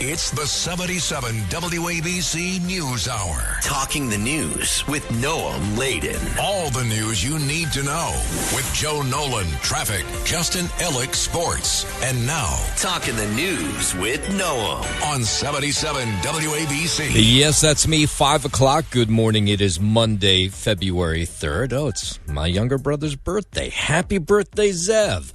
It's the 77 WABC News Hour. Talking the news with Noam Laden. All the news you need to know with Joe Nolan, traffic, Justin Ellick, sports. And now, Talking the news with Noam on 77 WABC. Yes, that's me, 5 o'clock. Good morning. It is Monday, February 3rd. Oh, it's my younger brother's birthday. Happy birthday, Zev.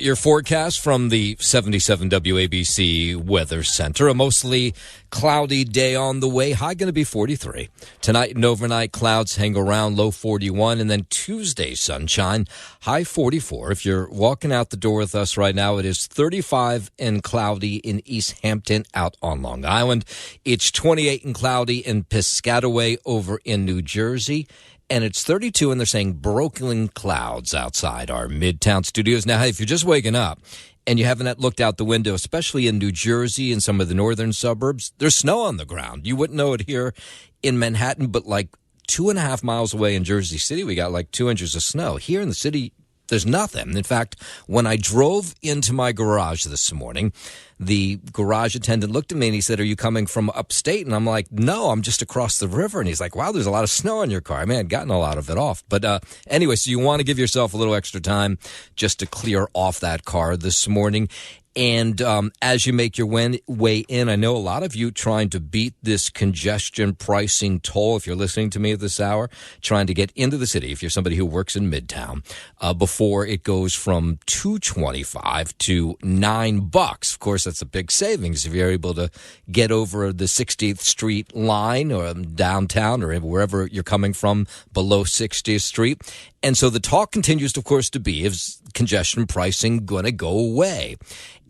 Your forecast from the 77 WABC Weather Center. A mostly cloudy day on the way. High going to be 43. Tonight and overnight, clouds hang around, low 41. And then Tuesday, sunshine, high 44. If you're walking out the door with us right now, it is 35 and cloudy in East Hampton out on Long Island. It's 28 and cloudy in Piscataway over in New Jersey. And it's 32, and they're saying broken clouds outside our Midtown studios. Now, if you're just waking up and you haven't looked out the window, especially in New Jersey and some of the northern suburbs, there's snow on the ground. You wouldn't know it here in Manhattan, but like 2.5 miles away in Jersey City, we got like 2 inches of snow. Here in the city, there's nothing. In fact, when I drove into my garage this morning, the garage attendant looked at me and he said, "Are you coming from upstate?" And I'm like, "No, I'm just across the river." And he's like, "Wow, there's a lot of snow in your car." I mean, I'd gotten a lot of it off. But anyway, so you want to give yourself a little extra time just to clear off that car this morning. And as you make your way in, I know a lot of you trying to beat this congestion pricing toll. If you're listening to me at this hour, trying to get into the city, if you're somebody who works in Midtown, before it goes from $2.25 to $9. Of course, that's a big savings if you're able to get over the 60th Street line or downtown or wherever you're coming from below 60th Street. And so the talk continues, of course, to be, is congestion pricing going to go away?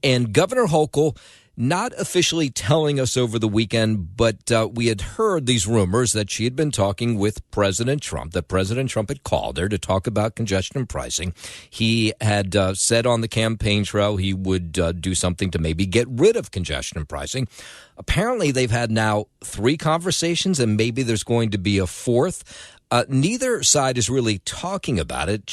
And Governor Hochul not officially telling us over the weekend, but we had heard these rumors that she had been talking with President Trump, that President Trump had called her to talk about congestion pricing. He had said on the campaign trail he would do something to maybe get rid of congestion pricing. Apparently, they've had now 3 conversations, and maybe there's going to be a 4th. Neither side is really talking about it.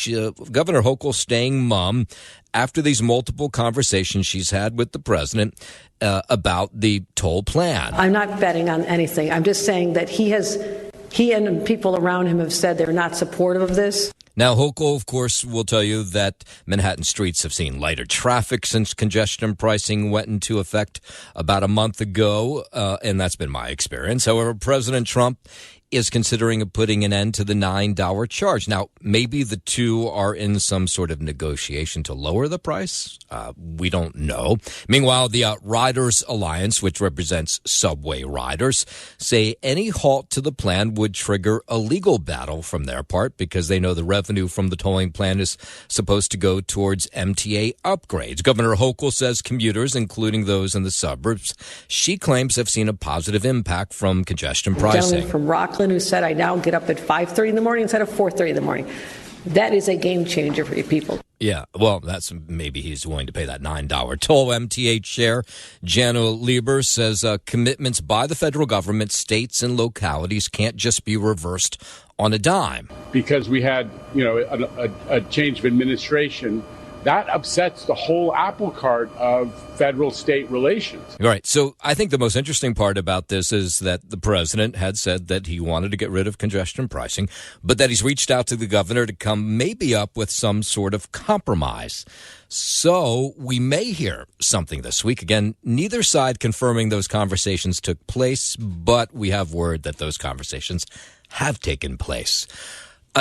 Governor Hochul staying mum after these multiple conversations she's had with the president about the toll plan. I'm not betting on anything. I'm just saying that he and people around him have said they're not supportive of this. Now, Hochul, of course, will tell you that Manhattan streets have seen lighter traffic since congestion pricing went into effect about a month ago, and that's been my experience. However, President Trump is considering putting an end to the $9 charge. Now, maybe the two are in some sort of negotiation to lower the price. We don't know. Meanwhile, the Riders Alliance, which represents subway riders, say any halt to the plan would trigger a legal battle from their part because they know the revenue from the tolling plan is supposed to go towards MTA upgrades. Governor Hochul says commuters, including those in the suburbs, she claims have seen a positive impact from congestion pricing. Gentleman from Rockland who said, "I now get up at 5:30 in the morning instead of 4:30 in the morning." That is a game changer for you people. Yeah, well, that's maybe he's willing to pay that $9 toll. MTA Chair Jano Lieber says commitments by the federal government, states, and localities can't just be reversed on a dime. Because we had, a change of administration, that upsets the whole apple cart of federal-state relations. All right. So I think the most interesting part about this is that the president had said that he wanted to get rid of congestion pricing, but that he's reached out to the governor to come maybe up with some sort of compromise. So we may hear something this week. Again, neither side confirming those conversations took place, but we have word that those conversations have taken place.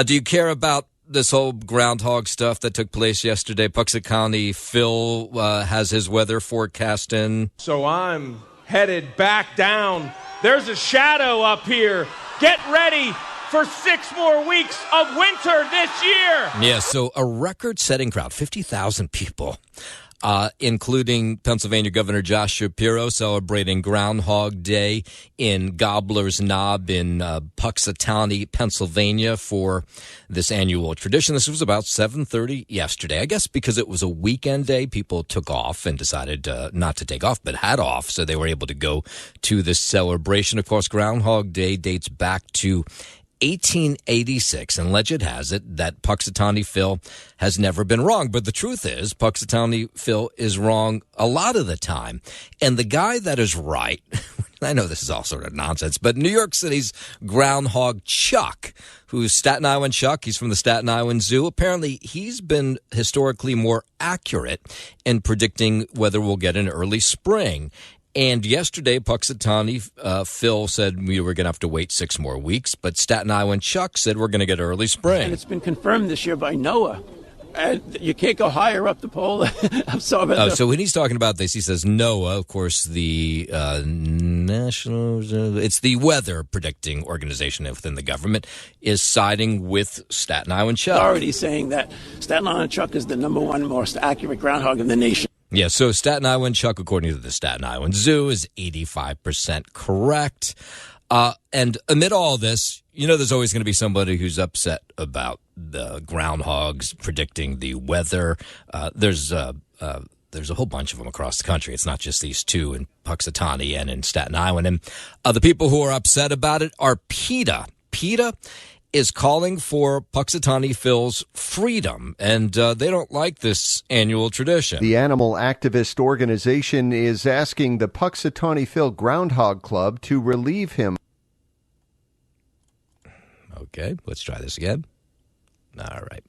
Do you care about this whole groundhog stuff that took place yesterday? Puxat County Phil has his weather forecast in. So I'm headed back down. There's a shadow up here. Get ready for 6 more weeks of winter this year. Yeah, so a record-setting crowd, 50,000 people. Including Pennsylvania Governor Josh Shapiro celebrating Groundhog Day in Gobbler's Knob in Puxatawney, Pennsylvania for this annual tradition. This was about 7:30 yesterday. I guess because it was a weekend day, people took off and decided not to take off, but had off, so they were able to go to this celebration. Of course, Groundhog Day dates back to 1886, and legend has it that Punxsutawney Phil has never been wrong. But the truth is, Punxsutawney Phil is wrong a lot of the time. And the guy that is right, I know this is all sort of nonsense, but New York City's groundhog Chuck, who's Staten Island Chuck, he's from the Staten Island Zoo. Apparently, he's been historically more accurate in predicting whether we'll get an early spring. And yesterday, Punxsutawney Phil said we were going to have to wait 6 more weeks, but Staten Island Chuck said we're going to get early spring. And it's been confirmed this year by NOAA. And you can't go higher up the pole. So when he's talking about this, he says NOAA, of course, the it's the weather predicting organization within the government, is siding with Staten Island Chuck. Already saying that Staten Island Chuck is the number one most accurate groundhog in the nation. Yeah, so Staten Island Chuck, according to the Staten Island Zoo, is 85% correct. And amid all this, there's always going to be somebody who's upset about the groundhogs predicting the weather. There's a whole bunch of them across the country. It's not just these two in Punxsutawney and in Staten Island. And the people who are upset about it are PETA. PETA is calling for Punxsutawney Phil's freedom, and they don't like this annual tradition. The animal activist organization is asking the Punxsutawney Phil Groundhog Club to relieve him. Okay, let's try this again. All right.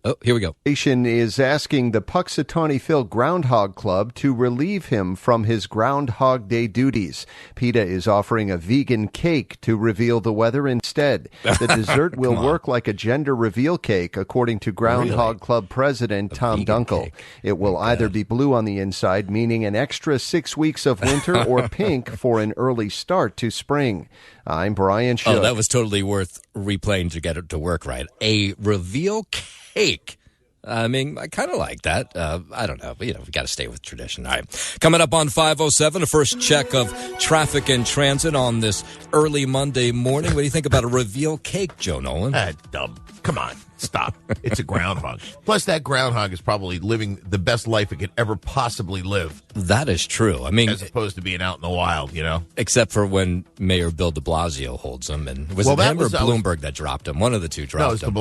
Oh, here we go. Is asking the Punxsutawney Phil Groundhog Club to relieve him from his Groundhog Day duties. PETA is offering a vegan cake to reveal the weather instead. The dessert will work like a gender reveal cake, according to Groundhog Club President Tom Dunkel. Cake. It will either be blue on the inside, meaning an extra 6 weeks of winter, or pink for an early start to spring. I'm Brian Shook. Oh, that was totally worth replaying to get it to work right. A reveal cake. I mean, I kind of like that. I don't know. But, we got to stay with tradition. All right. Coming up on 5:07, a first check of traffic and transit on this early Monday morning. What do you think about a reveal cake, Joe Nolan? Dumb. Come on. Stop. It's a groundhog. Plus, that groundhog is probably living the best life it could ever possibly live. That is true. I mean, as opposed to being out in the wild, Except for when Mayor Bill de Blasio holds him. And was it him or Bloomberg that dropped him? One of the two dropped him.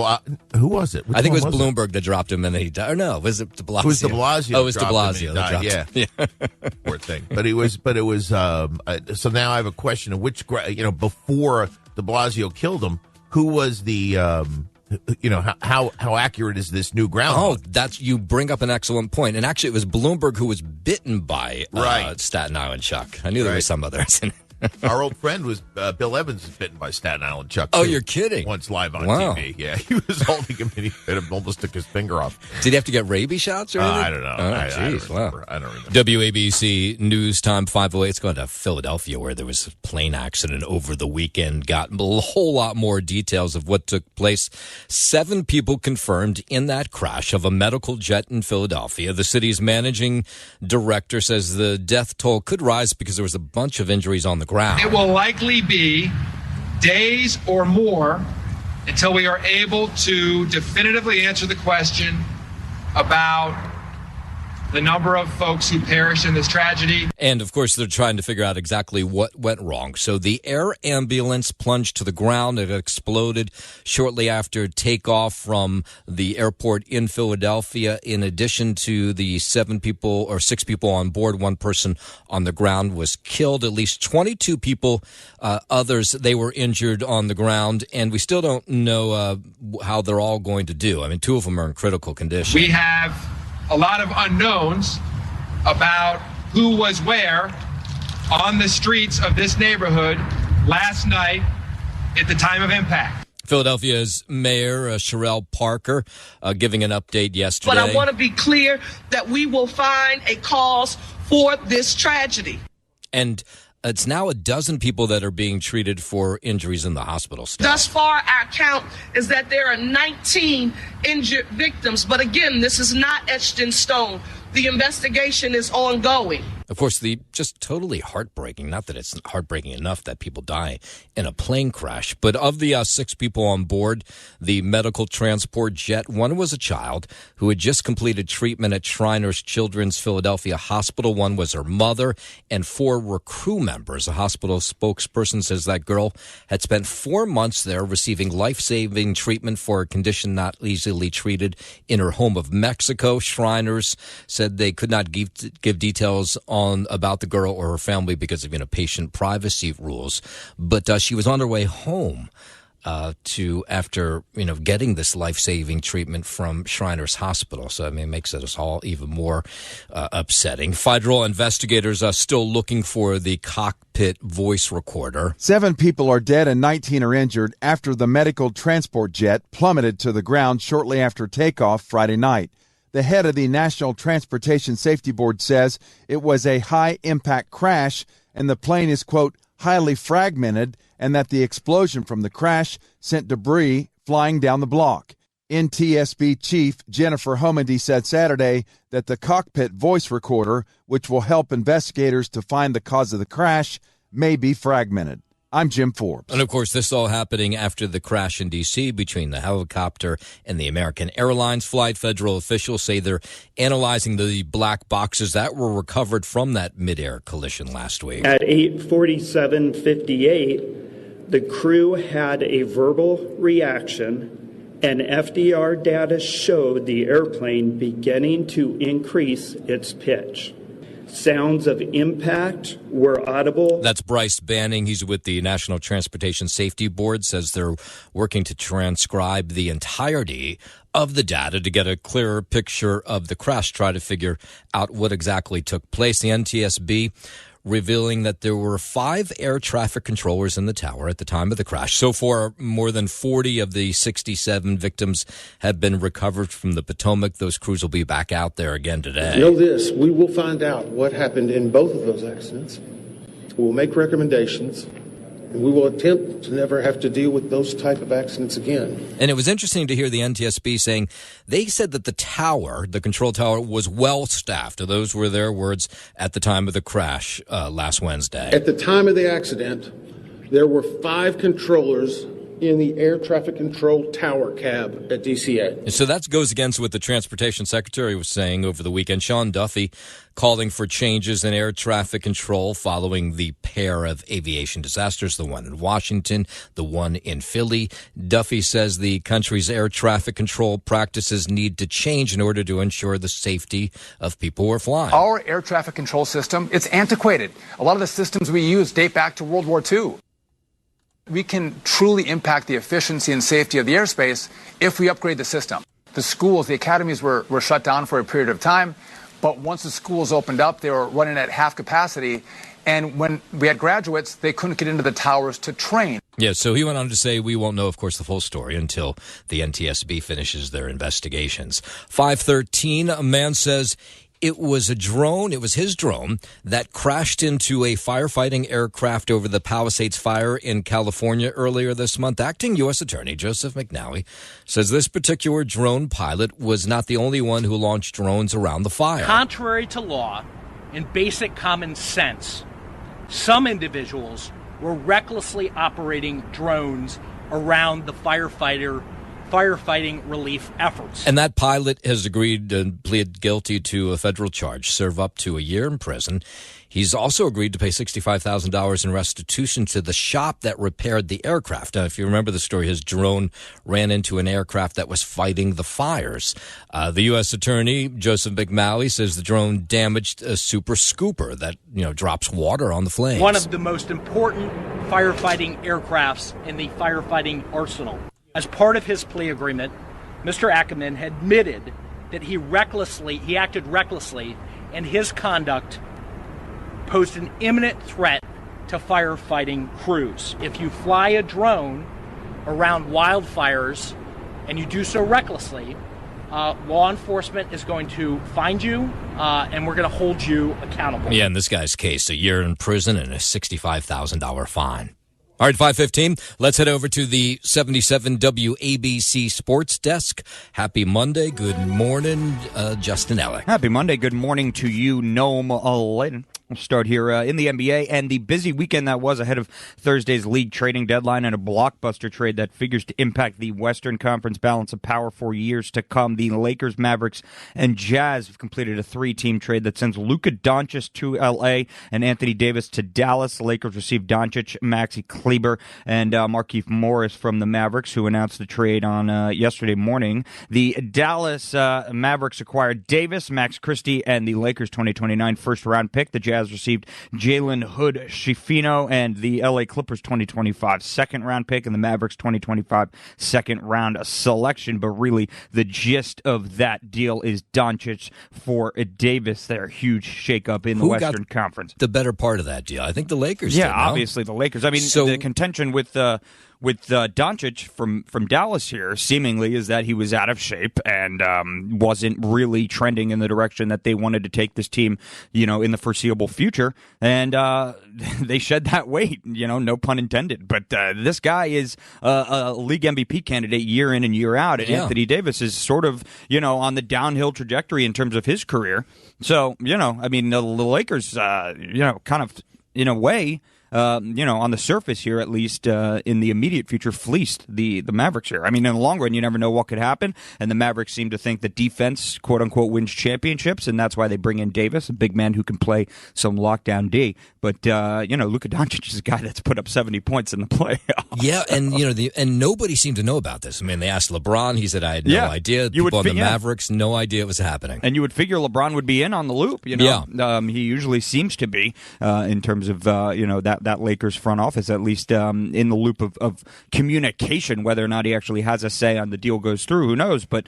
Who was it? I think it was Bloomberg that dropped him and then he died. Or no, was it de Blasio? It was de Blasio. Oh, it was de Blasio that dropped him. Yeah. Poor thing. But it was, so now I have a question of which, before de Blasio killed him, who was the, how accurate is this new groundhog? Oh, you bring up an excellent point. And actually, it was Bloomberg who was bitten by Staten Island Chuck. I knew there was some others in it. Our old friend was Bill Evans was bitten by Staten Island Chuck. Oh, you're kidding? Once live on TV. Yeah, he was holding him and he almost took his finger off. Did he have to get rabies shots or anything? I don't know. I don't remember. WABC News Time 5:08. Let's go to Philadelphia, where there was a plane accident over the weekend. Got a whole lot more details of what took place. 7 people confirmed in that crash of a medical jet in Philadelphia. The city's managing director says the death toll could rise because there was a bunch of injuries on the ground. It will likely be days or more until we are able to definitively answer the question about the number of folks who perished in this tragedy. And, of course, they're trying to figure out exactly what went wrong. So the air ambulance plunged to the ground. It exploded shortly after takeoff from the airport in Philadelphia. In addition to the 6 people on board, 1 person on the ground was killed. At least 22 people, others, they were injured on the ground. And we still don't know how they're all going to do. I mean, 2 of them are in critical condition. We have a lot of unknowns about who was where on the streets of this neighborhood last night at the time of impact. Philadelphia's Mayor Sherelle Parker giving an update yesterday. But I want to be clear that we will find a cause for this tragedy. And it's now a dozen people that are being treated for injuries in the hospital still. Thus far, our count is that there are 19 injured victims. But again, this is not etched in stone. The investigation is ongoing. Of course, the just totally heartbreaking, not that it's heartbreaking enough that people die in a plane crash, but of the 6 people on board the medical transport jet, one was a child who had just completed treatment at Shriners Children's Philadelphia Hospital. One was her mother, and 4 were crew members. A hospital spokesperson says that girl had spent 4 months there receiving life-saving treatment for a condition not easily treated in her home of Mexico. Shriners said they could not give details about the girl or her family because of patient privacy rules, but she was on her way home after getting this life-saving treatment from Shriners Hospital. So it makes us all even more upsetting. Federal investigators are still looking for the cockpit voice recorder. 7 people are dead and 19 are injured after the medical transport jet plummeted to the ground shortly after takeoff Friday night. The head of the National Transportation Safety Board says it was a high-impact crash and the plane is, quote, highly fragmented, and that the explosion from the crash sent debris flying down the block. NTSB Chief Jennifer Homendy said Saturday that the cockpit voice recorder, which will help investigators to find the cause of the crash, may be fragmented. I'm Jim Forbes. And, of course, this all happening after the crash in D.C. between the helicopter and the American Airlines flight. Federal officials say they're analyzing the black boxes that were recovered from that midair collision last week. At 8:47:58, the crew had a verbal reaction, and FDR data showed the airplane beginning to increase its pitch. Sounds of impact were audible. That's Bryce Banning. He's with the National Transportation Safety Board, says they're working to transcribe the entirety of the data to get a clearer picture of the crash, try to figure out what exactly took place. The NTSB revealing that there were 5 air traffic controllers in the tower at the time of the crash. So far, more than 40 of the 67 victims have been recovered from the Potomac. Those crews will be back out there again today. Know this, we will find out what happened in both of those accidents. We will make recommendations, and we will attempt to never have to deal with those type of accidents again. And it was interesting to hear the NTSB saying they said that the tower, the control tower, was well-staffed. Those were their words at the time of the crash last Wednesday. At the time of the accident, there were 5 controllers in the air traffic control tower cab at DCA. So that goes against what the Transportation Secretary was saying over the weekend. Sean Duffy calling for changes in air traffic control following the pair of aviation disasters, the one in Washington, the one in Philly. Duffy says the country's air traffic control practices need to change in order to ensure the safety of people who are flying. Our air traffic control system, it's antiquated. A lot of the systems we use date back to World War II. We can truly impact the efficiency and safety of the airspace if we upgrade the system. The schools, the academies were shut down for a period of time, but once the schools opened up, they were running at half capacity. And when we had graduates, they couldn't get into the towers to train. Yeah, so he went on to say we won't know, of course, the full story until the NTSB finishes their investigations. 5:13, a man says it was a drone, it was his drone, that crashed into a firefighting aircraft over the Palisades fire in California earlier this month. Acting U.S. Attorney Joseph McNally says this particular drone pilot was not the only one who launched drones around the fire. Contrary to law and basic common sense, some individuals were recklessly operating drones around the firefighting relief efforts. And that pilot has agreed to plead guilty to a federal charge, serve up to a year in prison. He's also agreed to pay $65,000 in restitution to the shop that repaired the aircraft. Now, if you remember the story, his drone ran into an aircraft that was fighting the fires. The U.S. Attorney, Joseph McNally, says the drone damaged a super scooper that, drops water on the flames. One of the most important firefighting aircrafts in the firefighting arsenal. As part of his plea agreement, Mr. Ackerman had admitted that he acted recklessly, and his conduct posed an imminent threat to firefighting crews. If you fly a drone around wildfires and you do so recklessly, law enforcement is going to find you, and we're going to hold you accountable. Yeah, in this guy's case, a year in prison and a $65,000 fine. All right, 5:15. Let's head over to the 77 WABC Sports Desk. Happy Monday. Good morning, Justin Ellick. Happy Monday. Good morning to you, Noam Layden. We'll start here in the NBA and the busy weekend that was ahead of Thursday's league trading deadline and a blockbuster trade that figures to impact the Western Conference balance of power for years to come. The Lakers, Mavericks, and Jazz have completed a 3-team trade that sends Luka Doncic to L.A. and Anthony Davis to Dallas. The Lakers received Doncic, Maxi Kleber, and Markieff Morris from the Mavericks, who announced the trade on yesterday morning. The Dallas Mavericks acquired Davis, Max Christie, and the Lakers' 2029 first-round pick. The Jazz received Jalen Hood Schifino and the LA Clippers 2025 second-round pick and the Mavericks 2025 second-round selection. But really, the gist of that deal is Doncic for Davis. Their huge shakeup in the Western Conference. The better part of that deal, I think the Lakers. Yeah, did, no? Obviously the Lakers. I mean, the contention with Doncic from Dallas here seemingly is that he was out of shape and wasn't really trending in the direction that they wanted to take this team, in the foreseeable future. And they shed that weight, no pun intended. But this guy is a league MVP candidate year in and year out. And Anthony Davis is sort of, on the downhill trajectory in terms of his career. So, the Lakers, kind of in a way, on the surface here, at least in the immediate future, fleeced the Mavericks here. I mean, in the long run, you never know what could happen, and the Mavericks seem to think that defense, quote-unquote, wins championships, and that's why they bring in Davis, a big man who can play some lockdown D. But, Luka Doncic is a guy that's put up 70 points in the playoffs. Yeah, and, and nobody seemed to know about this. I mean, they asked LeBron. He said, I had no idea. People on the Mavericks, no idea it was happening. And you would figure LeBron would be in on the loop, Yeah. He usually seems to be in terms of, that Lakers front office, at least in the loop of communication. Whether or not he actually has a say on the deal goes through, who knows? But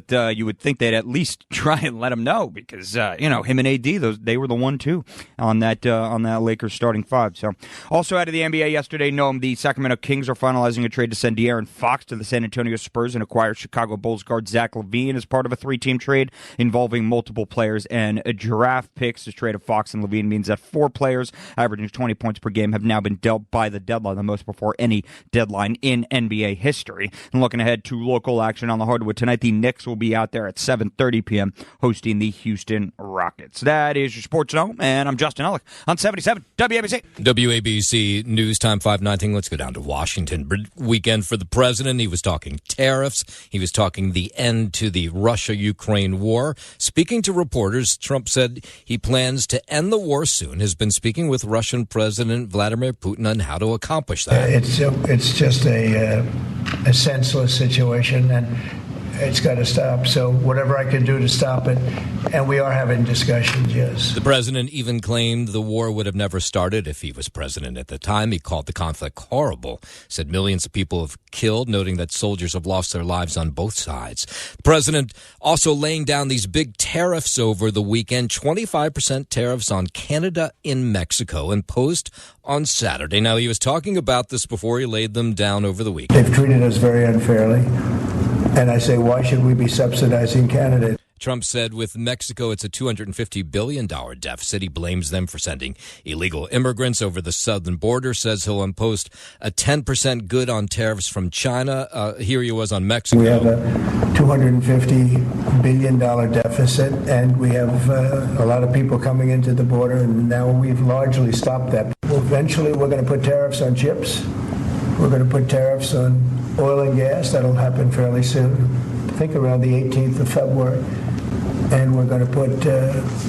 you would think they'd at least try and let him know because him and AD, they were the 1-2 on that Lakers starting five. So also out of the NBA yesterday, Noam, the Sacramento Kings are finalizing a trade to send De'Aaron Fox to the San Antonio Spurs and acquire Chicago Bulls guard Zach LaVine as part of a 3-team trade involving multiple players and draft picks. This trade of Fox and LaVine means that 4 players averaging 20 points per game have now been dealt by the deadline, the most before any deadline in NBA history. And looking ahead to local action on the hardwood tonight, the Knicks will be out there at 7:30 p.m. hosting the Houston Rockets. That is your Sports Zone, and I'm Justin Ellick on 77 WABC. WABC News Time 5:19. Let's go down to Washington. Weekend for the president. He was talking tariffs. He was talking the end to the Russia-Ukraine war. Speaking to reporters, Trump said he plans to end the war soon, has been speaking with Russian President Vladimir Putin on how to accomplish that. It's just a senseless situation, and it's got to stop. So whatever I can do to stop it, and we are having discussions, yes. The president even claimed the war would have never started if he was president at the time. He called the conflict horrible, said millions of people have killed, noting that soldiers have lost their lives on both sides. The president also laying down these big tariffs over the weekend, 25% tariffs on Canada and Mexico imposed on Saturday. Now, he was talking about this before he laid them down over the weekend. They've treated us very unfairly. And I say, why should we be subsidizing Canada? Trump said with Mexico, it's a $250 billion deficit. He blames them for sending illegal immigrants over the southern border, says he'll impose a 10% good on tariffs from China. Here he was on Mexico. We have a $250 billion deficit, and we have a lot of people coming into the border, and now we've largely stopped that. Eventually, we're going to put tariffs on chips. We're going to put tariffs on oil and gas. That'll happen fairly soon. I think around the 18th of February. And we're going to put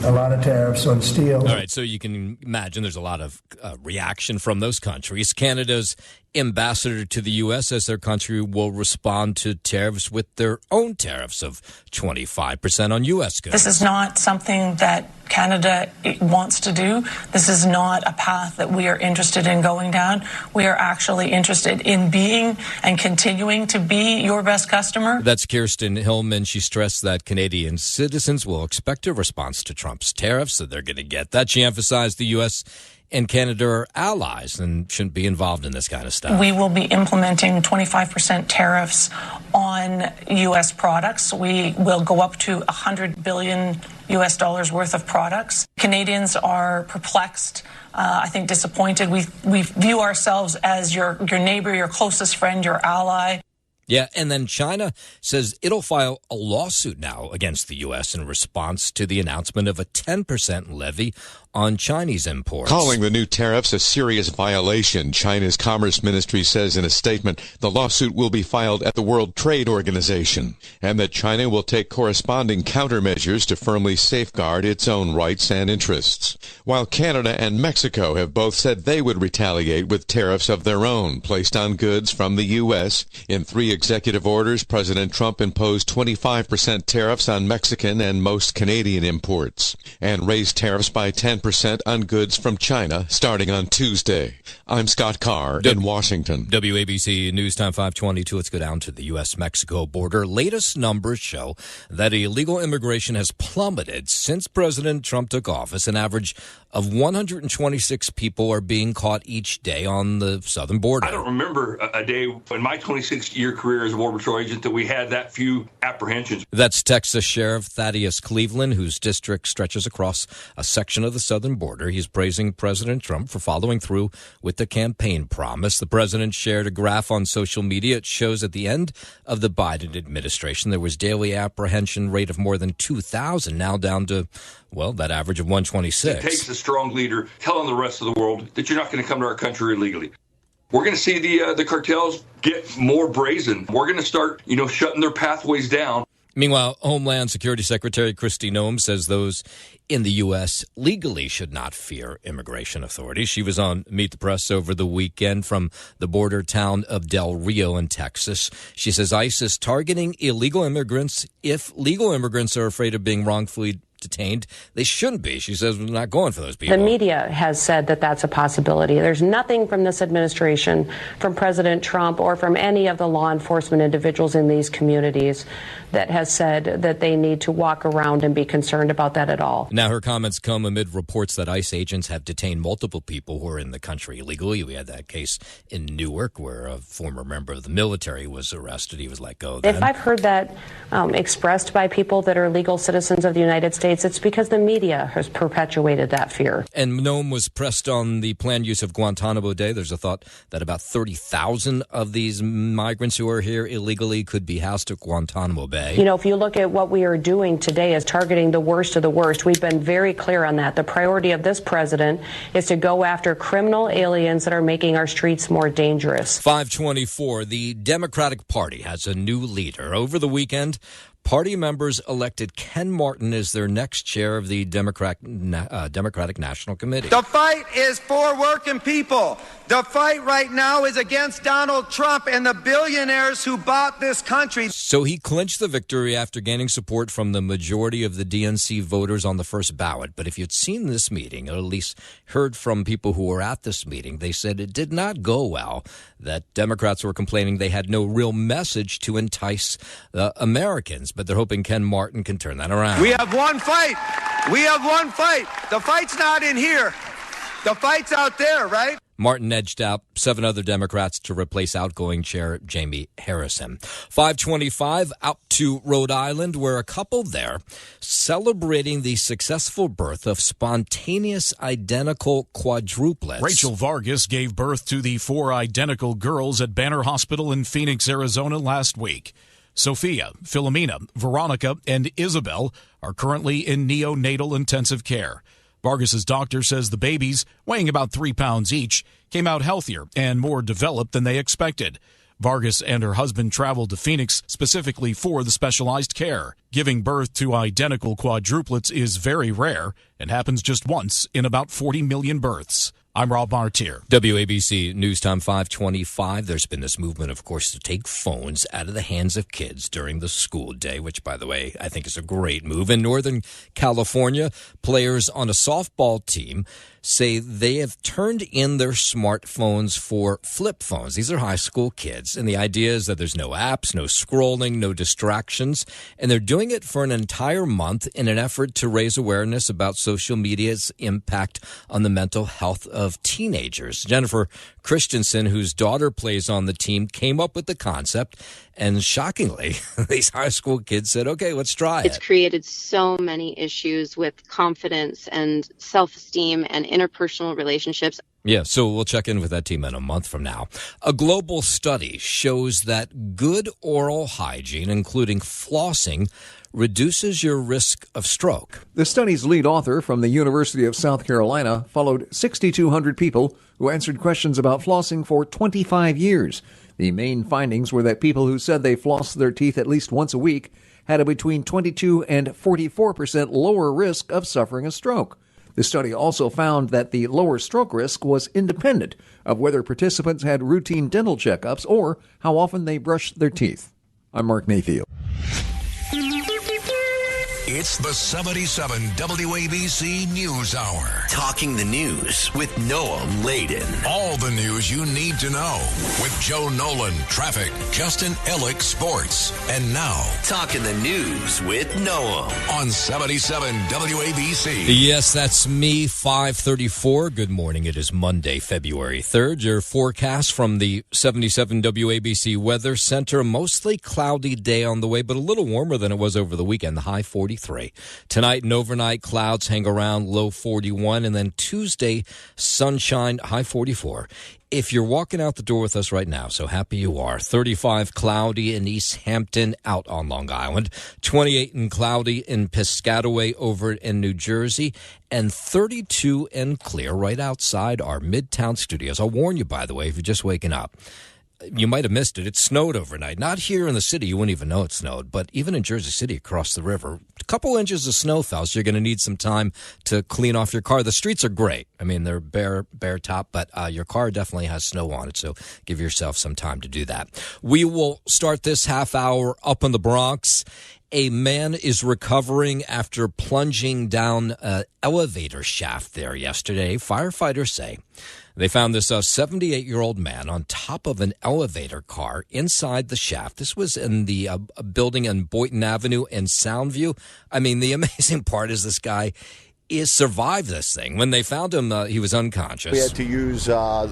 a lot of tariffs on steel. All right, so you can imagine there's a lot of reaction from those countries. Canada's ambassador to the U.S. says their country will respond to tariffs with their own tariffs of 25% on U.S. goods. This is not something that Canada wants to do. This is not a path that we are interested in going down. We are actually interested in being and continuing to be your best customer. That's Kirsten Hillman. She stressed that Canadian citizens will expect a response to Trump's tariffs, so they're going to get that. She emphasized the U.S. and Canada are allies and shouldn't be involved in this kind of stuff. We will be implementing 25% tariffs on U.S. products. We will go up to $100 billion U.S. dollars worth of products. Canadians are perplexed, I think disappointed. We view ourselves as your neighbor, your closest friend, your ally. Yeah, and then China says it'll file a lawsuit now against the U.S. in response to the announcement of a 10% levy on Chinese imports. Calling the new tariffs a serious violation, China's Commerce Ministry says in a statement the lawsuit will be filed at the World Trade Organization, and that China will take corresponding countermeasures to firmly safeguard its own rights and interests. While Canada and Mexico have both said they would retaliate with tariffs of their own placed on goods from the U.S. In 3 executive orders, President Trump imposed 25% tariffs on Mexican and most Canadian imports, and raised tariffs by 10% on goods from China starting on Tuesday. I'm Scott Carr in Washington. WABC News Time 522. Let's go down to the U.S.-Mexico border. Latest numbers show that illegal immigration has plummeted since President Trump took office. An average of 126 people are being caught each day on the southern border. I don't remember a day in my 26-year career as a Border Patrol agent that we had that few apprehensions. That's Texas Sheriff Thaddeus Cleveland, whose district stretches across a section of the southern border. He's praising President Trump for following through with the campaign promise. The president shared a graph on social media. It shows at the end of the Biden administration, there was daily apprehension rate of more than 2,000, now down to, well, that average of 126. It takes a strong leader telling the rest of the world that you're not going to come to our country illegally. We're going to see the cartels get more brazen. We're going to start, shutting their pathways down. Meanwhile, Homeland Security Secretary Kristi Noem says those in the U.S. legally should not fear immigration authorities. She was on Meet the Press over the weekend from the border town of Del Rio in Texas. She says ICE is targeting illegal immigrants. If legal immigrants are afraid of being wrongfully detained, they shouldn't be. She says we're not going for those people. The media has said that that's a possibility. There's nothing from this administration, from President Trump, or from any of the law enforcement individuals in these communities that has said that they need to walk around and be concerned about that at all. Now, her comments come amid reports that ICE agents have detained multiple people who are in the country illegally. We had that case in Newark where a former member of the military was arrested. He was let go then. If I've heard that expressed by people that are legal citizens of the United States, it's because the media has perpetuated that fear. And Noem was pressed on the planned use of Guantanamo Bay. There's a thought that about 30,000 of these migrants who are here illegally could be housed at Guantanamo Bay. If you look at what we are doing today is targeting the worst of the worst. We've been very clear on that. The priority of this president is to go after criminal aliens that are making our streets more dangerous. 524, the Democratic Party has a new leader. Over the weekend, party members elected Ken Martin as their next chair of the Democratic National Committee. The fight is for working people. The fight right now is against Donald Trump and the billionaires who bought this country. So he clinched the victory after gaining support from the majority of the DNC voters on the first ballot. But if you'd seen this meeting, or at least heard from people who were at this meeting, they said it did not go well, that Democrats were complaining they had no real message to entice Americans. But they're hoping Ken Martin can turn that around. We have one fight. We have one fight. The fight's not in here. The fight's out there, right? Martin edged out 7 other Democrats to replace outgoing chair Jamie Harrison. 525 out to Rhode Island, where a couple there celebrating the successful birth of spontaneous identical quadruplets. Rachel Vargas gave birth to the 4 identical girls at Banner Hospital in Phoenix, Arizona last week. Sophia, Philomena, Veronica, and Isabel are currently in neonatal intensive care. Vargas's doctor says the babies, weighing about 3 pounds each, came out healthier and more developed than they expected. Vargas and her husband traveled to Phoenix specifically for the specialized care. Giving birth to identical quadruplets is very rare and happens just once in about 40 million births. I'm Rob Martier. WABC News Time 525. There's been this movement, of course, to take phones out of the hands of kids during the school day, which, by the way, I think is a great move. In Northern California, players on a softball team say they have turned in their smartphones for flip phones. These are high school kids, and the idea is that there's no apps, no scrolling, no distractions, and they're doing it for an entire month in an effort to raise awareness about social media's impact on the mental health of teenagers. Jennifer Christensen, whose daughter plays on the team, came up with the concept, and shockingly, these high school kids said, okay, let's try it. It's created so many issues with confidence and self-esteem and interpersonal relationships. Yeah, so we'll check in with that team in a month from now. A global study shows that good oral hygiene, including flossing, reduces your risk of stroke. The study's lead author from the University of South Carolina followed 6,200 people who answered questions about flossing for 25 years. The main findings were that people who said they flossed their teeth at least once a week had a between 22 and 44% lower risk of suffering a stroke. The study also found that the lower stroke risk was independent of whether participants had routine dental checkups or how often they brushed their teeth. I'm Mark Mayfield. It's the 77 WABC News Hour. Talking the news with Noam Laden. All the news you need to know with Joe Nolan, traffic, Justin Ellick, sports. And now, Talking the news with Noam on 77 WABC. Yes, that's me, 5:34. Good morning. It is Monday, February 3rd. Your forecast from the 77 WABC Weather Center. Mostly cloudy day on the way, but a little warmer than it was over the weekend. The high 43. Tonight and overnight, clouds hang around, low 41, and then Tuesday, sunshine, high 44. If you're walking out the door with us right now, so happy you are, 35 cloudy in East Hampton out on Long Island, 28 and cloudy in Piscataway over in New Jersey, and 32 and clear right outside our Midtown studios. I'll warn you, by the way, if you're just waking up. You might have missed it. It snowed overnight. Not here in the city. You wouldn't even know it snowed. But even in Jersey City across the river, a couple inches of snow fell. So you're going to need some time to clean off your car. The streets are great. I mean, they're bare top, but your car definitely has snow on it. So give yourself some time to do that. We will start this half hour up in the Bronx. A man is recovering after plunging down an elevator shaft there yesterday. Firefighters say they found this 78-year-old man on top of an elevator car inside the shaft. This was in the building on Boynton Avenue in Soundview. I mean, the amazing part is this guy survived this thing. When they found him, he was unconscious. We had to use a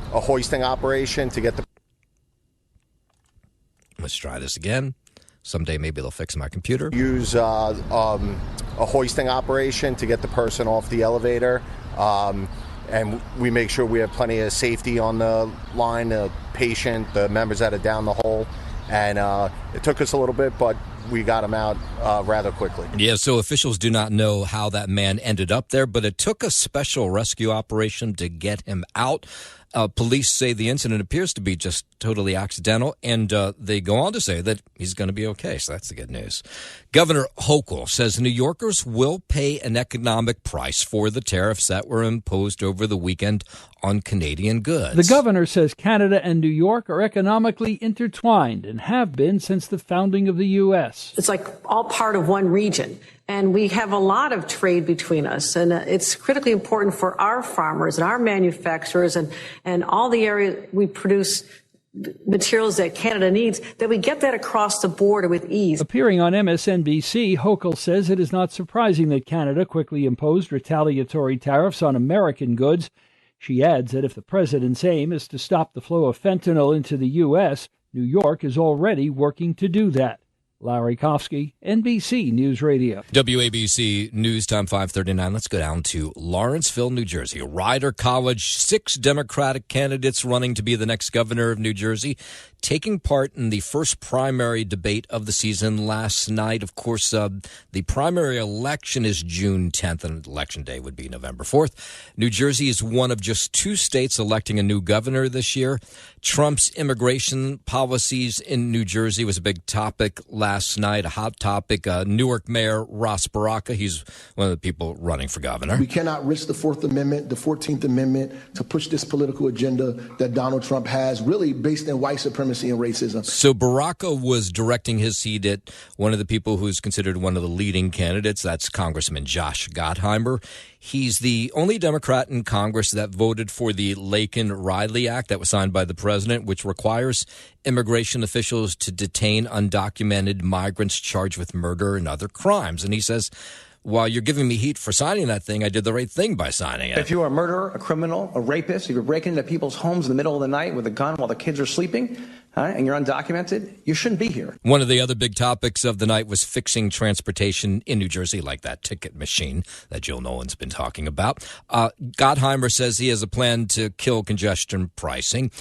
hoisting operation to get the... Let's try this again. Someday maybe they'll fix my computer. Use a hoisting operation to get the person off the elevator. And we make sure we have plenty of safety on the line, the patient, the members that are down the hole. And it took us a little bit, but we got him out rather quickly. Yeah, so officials do not know how that man ended up there, but it took a special rescue operation to get him out. Police say the incident appears to be just totally accidental, and they go on to say that he's going to be okay, so that's the good news. Governor Hochul says New Yorkers will pay an economic price for the tariffs that were imposed over the weekend on Canadian goods. The governor says Canada and New York are economically intertwined and have been since the founding of the U.S. It's like all part of one region. And we have a lot of trade between us. And it's critically important for our farmers and our manufacturers and all the areas we produce materials that Canada needs, that we get that across the border with ease. Appearing on MSNBC, Hochul says it is not surprising that Canada quickly imposed retaliatory tariffs on American goods. She adds that if the president's aim is to stop the flow of fentanyl into the U.S., New York is already working to do that. Larry Kofsky, NBC News Radio. WABC News Time 5:39. Let's go down to Lawrenceville, New Jersey. Rider College, 6 Democratic candidates running to be the next governor of New Jersey, taking part in the first primary debate of the season last night. Of course, the primary election is June 10th, and Election Day would be November 4th. New Jersey is one of just 2 states electing a new governor this year. Trump's immigration policies in New Jersey was a big topic last night, a hot topic. Newark Mayor Ross Baraka, he's one of the people running for governor. We cannot risk the 4th Amendment, the 14th Amendment to push this political agenda that Donald Trump has, really based in white supremacy and racism. So Baraka was directing his seat at one of the people who's considered one of the leading candidates. That's Congressman Josh Gottheimer. He's the only Democrat in Congress that voted for the Laken-Riley Act that was signed by the president, which requires immigration officials to detain undocumented migrants charged with murder and other crimes. And he says, while you're giving me heat for signing that thing, I did the right thing by signing it. If you're a murderer, a criminal, a rapist, if you're breaking into people's homes in the middle of the night with a gun while the kids are sleeping, and you're undocumented, you shouldn't be here. One of the other big topics of the night was fixing transportation in New Jersey, like that ticket machine that Jill Nolan's been talking about. Gottheimer says he has a plan to kill congestion pricing.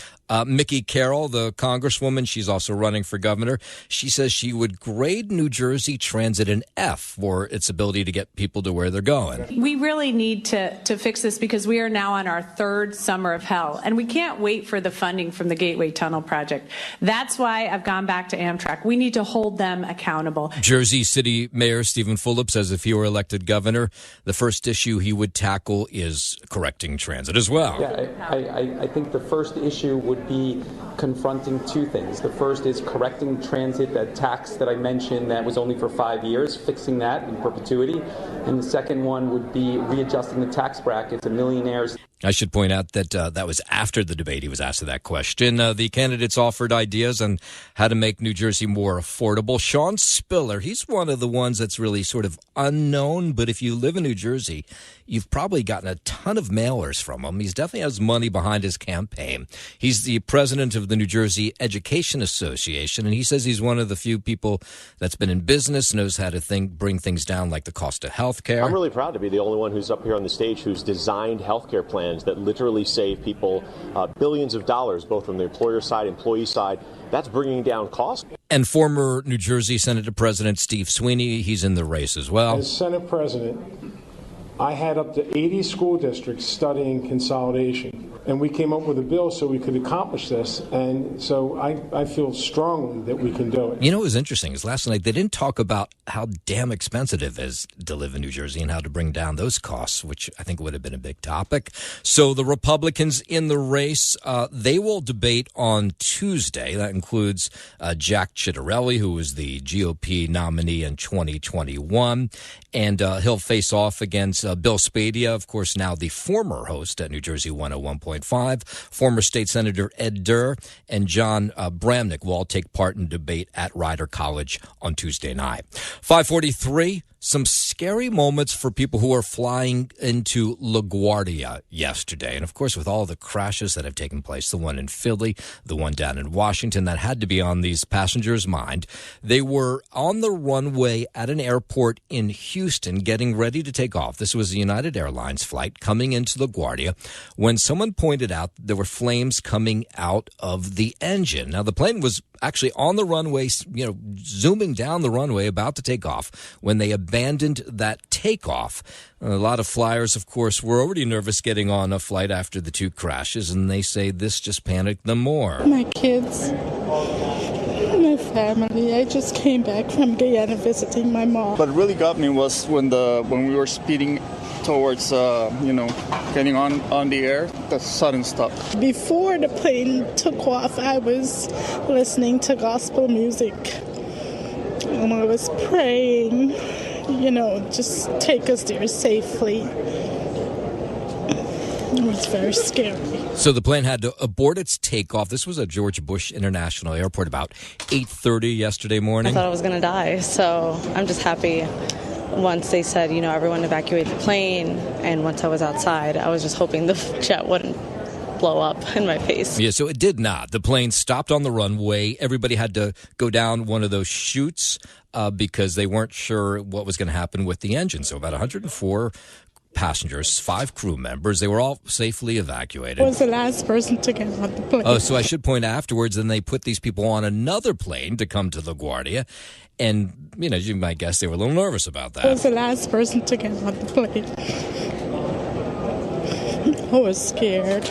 Mickey Carroll, the congresswoman, she's also running for governor. She says she would grade New Jersey Transit an F for its ability to get people to where they're going. We really need to fix this because we are now on our third summer of hell, and we can't wait for the funding from the Gateway Tunnel project. That's why I've gone back to Amtrak. We need to hold them accountable. Jersey City Mayor Stephen Fulop says if he were elected governor, the first issue he would tackle is correcting transit as well. Yeah, I think the first issue would be confronting two things. The first is correcting transit, that tax that I mentioned that was only for 5 years, fixing that in perpetuity. And the second one would be readjusting the tax brackets of millionaires. I should point out that that was after the debate he was asked that question. The candidates offered ideas on how to make New Jersey more affordable. Sean Spiller, he's one of the ones that's really sort of unknown, but if you live in New Jersey, you've probably gotten a ton of mailers from him. He definitely has money behind his campaign. He's the president of the New Jersey Education Association, and he says he's one of the few people that's been in business, knows how to bring things down like the cost of health care. I'm really proud to be the only one who's up here on the stage who's designed health care plans that literally save people billions of dollars, both from the employer side, employee side. That's bringing down costs. And former New Jersey Senate President Steve Sweeney, he's in the race as well. As Senate President, I had up to 80 school districts studying consolidation, and we came up with a bill so we could accomplish this, and so I feel strongly that we can do it. You know what was interesting is last night they didn't talk about how damn expensive it is to live in New Jersey and how to bring down those costs, which I think would have been a big topic. So the Republicans in the race, they will debate on Tuesday. That includes Jack Ciattarelli, who was the GOP nominee in 2021, and he'll face off against Bill Spadea, of course, now the former host at New Jersey 101.5, former State Senator Ed Durr, and John Bramnick will all take part in debate at Rider College on Tuesday night. 5:43. Some scary moments for people who are flying into LaGuardia yesterday. And, of course, with all the crashes that have taken place, the one in Philly, the one down in Washington, that had to be on these passengers' mind. They were on the runway at an airport in Houston getting ready to take off. This was a United Airlines flight coming into LaGuardia when someone pointed out there were flames coming out of the engine. Now, the plane was actually on the runway, zooming down the runway, about to take off when they abandoned that takeoff. A lot of flyers, of course, were already nervous getting on a flight after the two crashes, and they say this just panicked them more. My kids, my family. I just came back from Guyana visiting my mom. What really got me was when we were speeding towards, getting on the air, the sudden stop. Before the plane took off, I was listening to gospel music, and I was praying, just take us there safely. It was very scary. So the plane had to abort its takeoff. This was at George Bush International Airport about 8:30 yesterday morning. I thought I was going to die, so I'm just happy. Once they said, everyone evacuate the plane, and once I was outside, I was just hoping the jet wouldn't blow up in my face. Yeah, so it did not. The plane stopped on the runway. Everybody had to go down one of those chutes because they weren't sure what was going to happen with the engine. So about 104 passengers, 5 crew members, they were all safely evacuated. I was the last person to get on the plane. Oh, so I should point afterwards, then they put these people on another plane to come to LaGuardia. And, you might guess they were a little nervous about that. I was the last person to get on the plane. I was scared.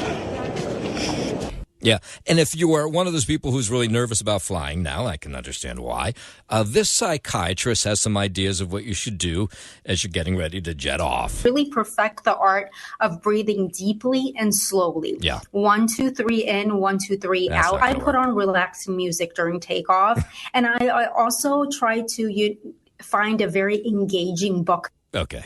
Yeah, and if you are one of those people who's really nervous about flying now, I can understand why. This psychiatrist has some ideas of what you should do as you're getting ready to jet off. Really perfect the art of breathing deeply and slowly. Yeah. 1, 2, 3 in, 1, 2, 3 That's out. I put on relaxing music during takeoff, and I also try to find a very engaging book. Okay,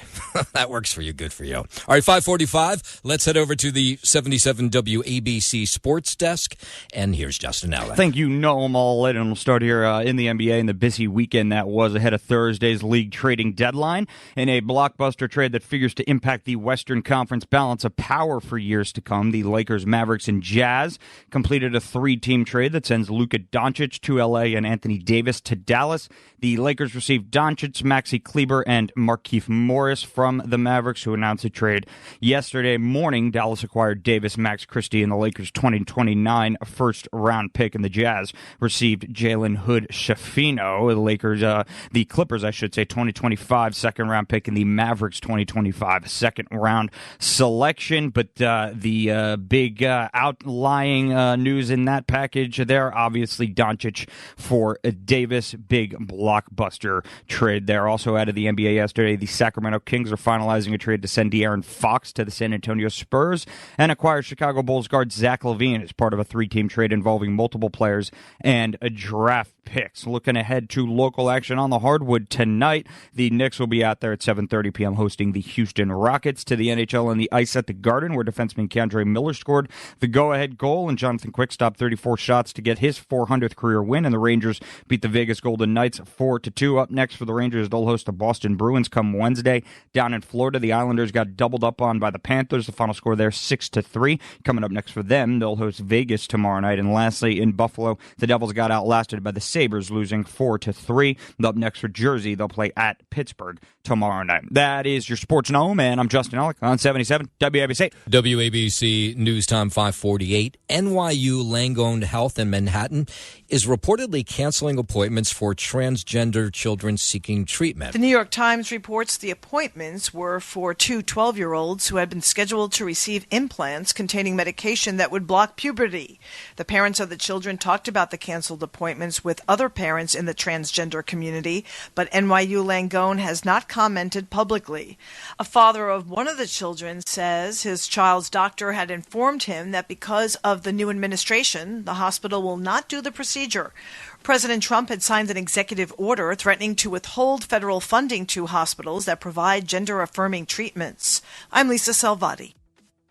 that works for you. Good for you. All right, 5:45. Let's head over to the 77 WABC Sports Desk, and here's Justin Allen. Thank you, Noam. All in, and we'll start here in the NBA in the busy weekend that was ahead of Thursday's league trading deadline. In a blockbuster trade that figures to impact the Western Conference balance of power for years to come, the Lakers, Mavericks, and Jazz completed a 3-team trade that sends Luka Doncic to L.A. and Anthony Davis to Dallas. The Lakers received Doncic, Maxi Kleber, and Markieff Morris from the Mavericks, who announced a trade yesterday morning. Dallas acquired Davis, Max Christie, and the Lakers' 2029 first-round pick, and the Jazz received Jalen Hood-Schifino. The Clippers, 2025 second-round pick, and the Mavericks' 2025 second-round selection. But the big outlying news in that package there, obviously Doncic for Davis, big blockbuster trade there. Also out of the NBA yesterday, the Sacramento Kings are finalizing a trade to send De'Aaron Fox to the San Antonio Spurs and acquire Chicago Bulls guard Zach LaVine as part of a 3-team trade involving multiple players and a draft picks. Looking ahead to local action on the hardwood tonight, the Knicks will be out there at 7:30 p.m. hosting the Houston Rockets. To the NHL and the ice at the Garden, where defenseman Keandre Miller scored the go-ahead goal, and Jonathan Quick stopped 34 shots to get his 400th career win, and the Rangers beat the Vegas Golden Knights 4-2. Up next for the Rangers, they'll host the Boston Bruins come Wednesday. Down in Florida, the Islanders got doubled up on by the Panthers. The final score there, 6-3. Coming up next for them, they'll host Vegas tomorrow night. And lastly, in Buffalo, the Devils got outlasted by the Sabres, losing 4-3. Up next for Jersey, they'll play at Pittsburgh tomorrow night. That is your Sports Gnome, and I'm Justin Ellick on 77 WABC. WABC News Time 548. NYU Langone Health in Manhattan is reportedly canceling appointments for transgender children seeking treatment. The New York Times reports the appointments were for two 12-year-olds who had been scheduled to receive implants containing medication that would block puberty. The parents of the children talked about the canceled appointments with other parents in the transgender community, but NYU Langone has not commented publicly. A father of one of the children says his child's doctor had informed him that because of the new administration, the hospital will not do the procedure. President Trump had signed an executive order threatening to withhold federal funding to hospitals that provide gender-affirming treatments. I'm Lisa Salvati.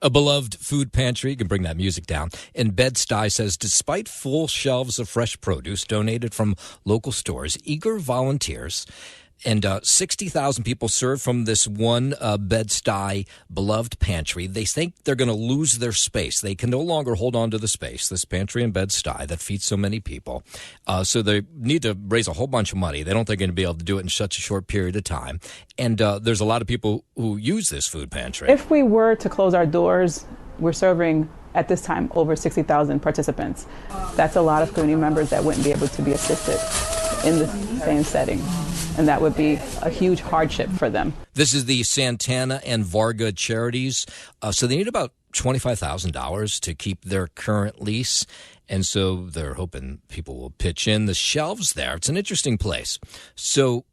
A beloved food pantry, you can bring that music down, in Bed-Stuy says despite full shelves of fresh produce donated from local stores, eager volunteers and 60,000 people served from this one Bed-Stuy beloved pantry. They think they're going to lose their space. They can no longer hold on to the space, this pantry in Bed-Stuy that feeds so many people. So they need to raise a whole bunch of money. They don't think they're going to be able to do it in such a short period of time. And there's a lot of people who use this food pantry. If we were to close our doors, we're serving at this time over 60,000 participants. That's a lot of community members that wouldn't be able to be assisted in the same setting. And that would be a huge hardship for them. This is the Santana and Varga charities. So they need about $25,000 to keep their current lease. And so they're hoping people will pitch in. The shelves there, it's an interesting place. So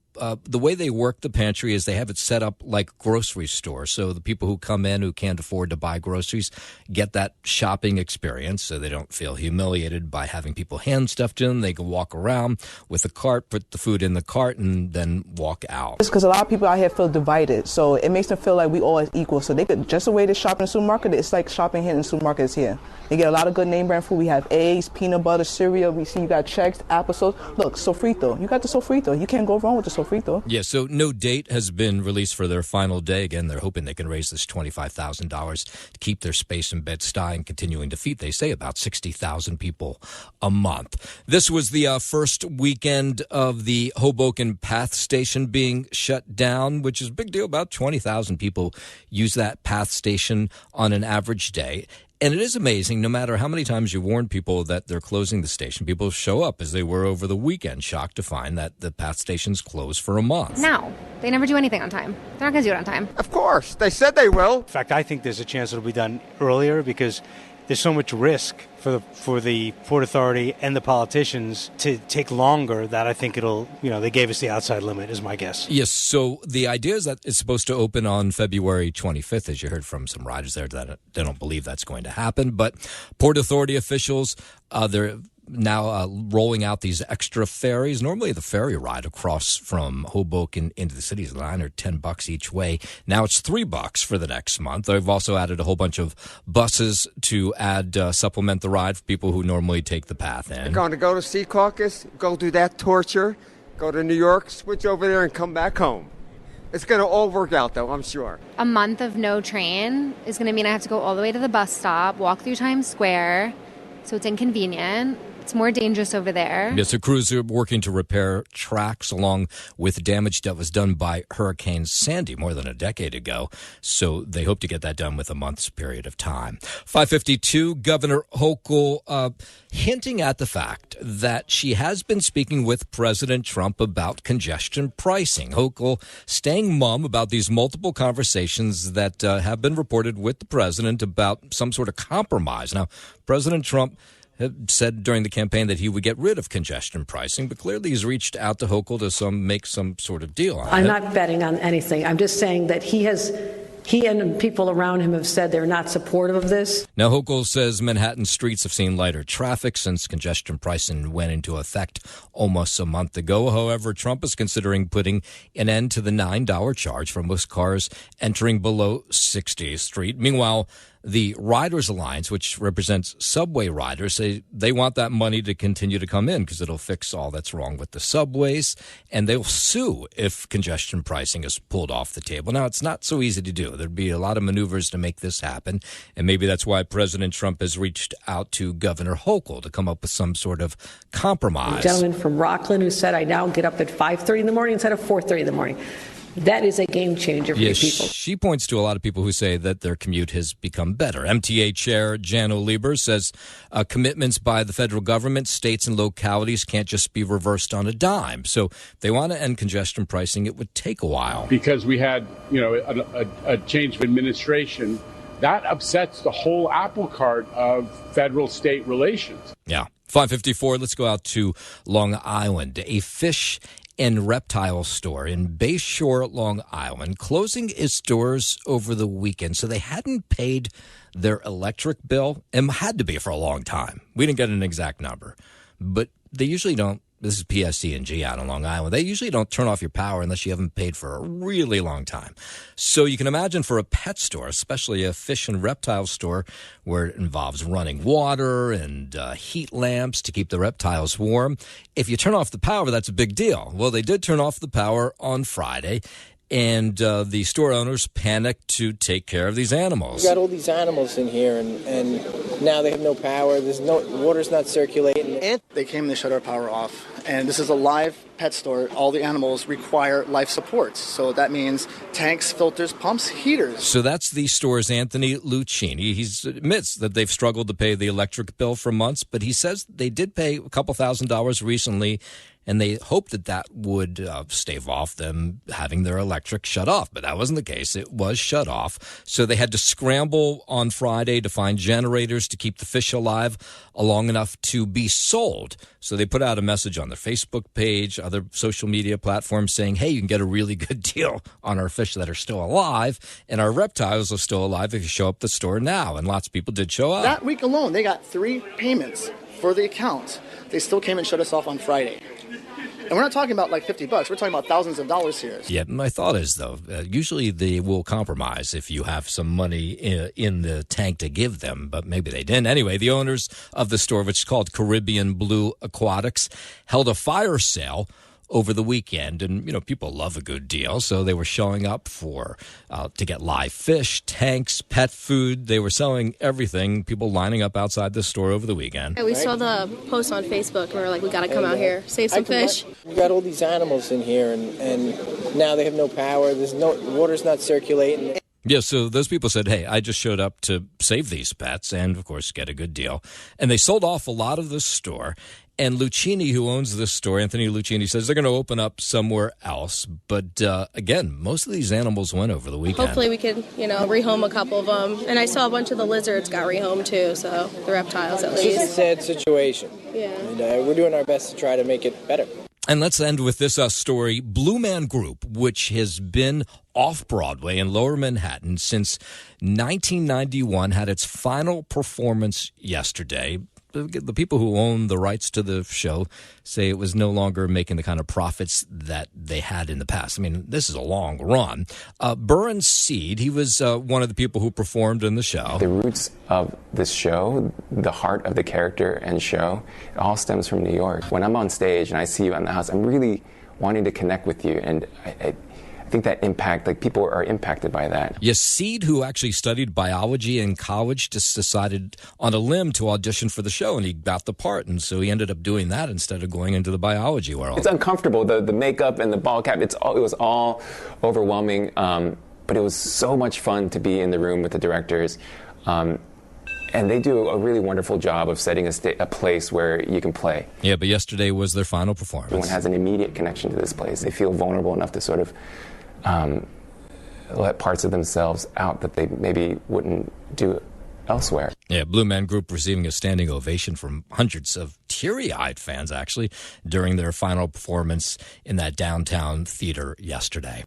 the way they work the pantry is they have it set up like grocery stores. So the people who come in who can't afford to buy groceries get that shopping experience so they don't feel humiliated by having people hand stuff to them. They can walk around with a cart, put the food in the cart, and then walk out. It's because a lot of people out here feel divided. So it makes them feel like we all are equal. So they could, just the way they shop in the supermarket, it's like shopping here in the supermarkets here. They get a lot of good name brand food. We have eggs, peanut butter, cereal. We see you got Chex, applesauce. Look, sofrito. You got the sofrito. You can't go wrong with the sofrito. Yeah, so no date has been released for their final day. Again, they're hoping they can raise this $25,000 to keep their space in Bed-Stuy and continuing to feed, they say, about 60,000 people a month. This was the first weekend of the Hoboken Path Station being shut down, which is a big deal. About 20,000 people use that Path Station on an average day. And it is amazing, no matter how many times you warn people that they're closing the station, people show up as they were over the weekend, shocked to find that the Path Station's closed for a month. No, they never do anything on time. They're not going to do it on time. Of course. They said they will. In fact, I think there's a chance it'll be done earlier because there's so much risk for the Port Authority and the politicians to take longer that I think it'll, they gave us the outside limit is my guess. Yes, so the idea is that it's supposed to open on February 25th, as you heard from some riders there, that they don't believe that's going to happen. But Port Authority officials, they're now rolling out these extra ferries. Normally the ferry ride across from Hoboken into the city is $9 or $10 each way. Now it's $3 for the next month. They've also added a whole bunch of buses to add supplement the ride for people who normally take the path in. You're going to go to Sea Caucus, go do that torture, go to New York, switch over there and come back home. It's going to all work out, though, I'm sure. A month of no train is going to mean I have to go all the way to the bus stop, walk through Times Square, so it's inconvenient. It's more dangerous over there. Yes, a crews are working to repair tracks along with damage that was done by Hurricane Sandy more than a decade ago. So they hope to get that done with a month's period of time. 5:52, Governor Hochul hinting at the fact that she has been speaking with President Trump about congestion pricing. Hochul staying mum about these multiple conversations that have been reported with the president about some sort of compromise. Now, President Trump had said during the campaign that he would get rid of congestion pricing, but clearly he's reached out to Hochul to make some sort of deal on it. I'm not betting on anything. I'm just saying that he and people around him have said they're not supportive of this. Now, Hochul says Manhattan streets have seen lighter traffic since congestion pricing went into effect almost a month ago. However, Trump is considering putting an end to the $9 charge for most cars entering below 60th Street. Meanwhile, the Riders Alliance, which represents subway riders, say they want that money to continue to come in because it'll fix all that's wrong with the subways, and they'll sue if congestion pricing is pulled off the table. Now, it's not so easy to do. There'd be a lot of maneuvers to make this happen, and maybe that's why President Trump has reached out to Governor Hochul to come up with some sort of compromise. A gentleman from Rockland who said, I now get up at 5:30 in the morning instead of 4:30 in the morning. That is a game changer for you people. She points to a lot of people who say that their commute has become better. MTA Chair Jano Lieber says commitments by the federal government, states, and localities can't just be reversed on a dime. So if they want to end congestion pricing, it would take a while. Because we had, a change of administration, that upsets the whole apple cart of federal-state relations. Yeah. 5:54, let's go out to Long Island. A fish and reptile store in Bayshore, Long Island, closing its doors over the weekend. So they hadn't paid their electric bill, and had to be for a long time. We didn't get an exact number, but they usually don't. This is PSE&G out on Long Island. They usually don't turn off your power unless you haven't paid for a really long time. So you can imagine for a pet store, especially a fish and reptile store, where it involves running water and heat lamps to keep the reptiles warm. If you turn off the power, that's a big deal. Well, they did turn off the power on Friday, and the store owners panicked to take care of these animals. We got all these animals in here, and now they have no power. There's no water's not circulating. And they came and they shut our power off. And this is a live pet store. All the animals require life supports. So that means tanks, filters, pumps, heaters. So that's the store's Anthony Lucchini. He admits that they've struggled to pay the electric bill for months, but he says they did pay a couple $1,000s recently, and they hoped that would stave off them having their electric shut off. But that wasn't the case. It was shut off. So they had to scramble on Friday to find generators to keep the fish alive long enough to be sold. So they put out a message on their Facebook page, other social media platforms saying, hey, you can get a really good deal on our fish that are still alive, and our reptiles are still alive if you show up at the store now. And lots of people did show up. That week alone, they got 3 payments for the account. They still came and shut us off on Friday. And we're not talking about like $50. We're talking about thousands of dollars here. Yeah, my thought is, though, usually they will compromise if you have some money in the tank to give them, but maybe they didn't. Anyway, the owners of the store, which is called Caribbean Blue Aquatics, held a fire sale over the weekend, and people love a good deal, so they were showing up to get live fish, tanks, pet food. They were selling everything. People lining up outside the store over the weekend. Yeah, we saw the post on Facebook, and we were like, we got to come out here, save some fish. We got all these animals in here, and now they have no power. There's no water's not circulating. Yeah, so those people said, hey, I just showed up to save these pets and, of course, get a good deal. And they sold off a lot of the store. And Lucchini, who owns this store, Anthony Lucchini, says they're going to open up somewhere else. But, again, most of these animals went over the weekend. Hopefully we could, rehome a couple of them. And I saw a bunch of the lizards got rehomed, too, so the reptiles at least. It's just a sad situation. Yeah. And we're doing our best to try to make it better. And let's end with this story. Blue Man Group, which has been off-Broadway in Lower Manhattan since 1991, had its final performance yesterday. The people who own the rights to the show say it was no longer making the kind of profits that they had in the past. I mean, this is a long run. Burren Seed, he was one of the people who performed in the show. The roots of this show, the heart of the character and show, it all stems from New York. When I'm on stage and I see you in the house, I'm really wanting to connect with you. And I think that impact, like people are impacted by that. Yes, Seed, who actually studied biology in college, just decided on a limb to audition for the show, and he got the part, and so he ended up doing that instead of going into the biology world. It's uncomfortable, the makeup and the ball cap, it was all overwhelming, but it was so much fun to be in the room with the directors. And they do a really wonderful job of setting a place where you can play. Yeah, but yesterday was their final performance. Everyone has an immediate connection to this place. They feel vulnerable enough to sort of let parts of themselves out that they maybe wouldn't do elsewhere. Yeah, Blue Man Group receiving a standing ovation from hundreds of teary-eyed fans, actually, during their final performance in that downtown theater yesterday.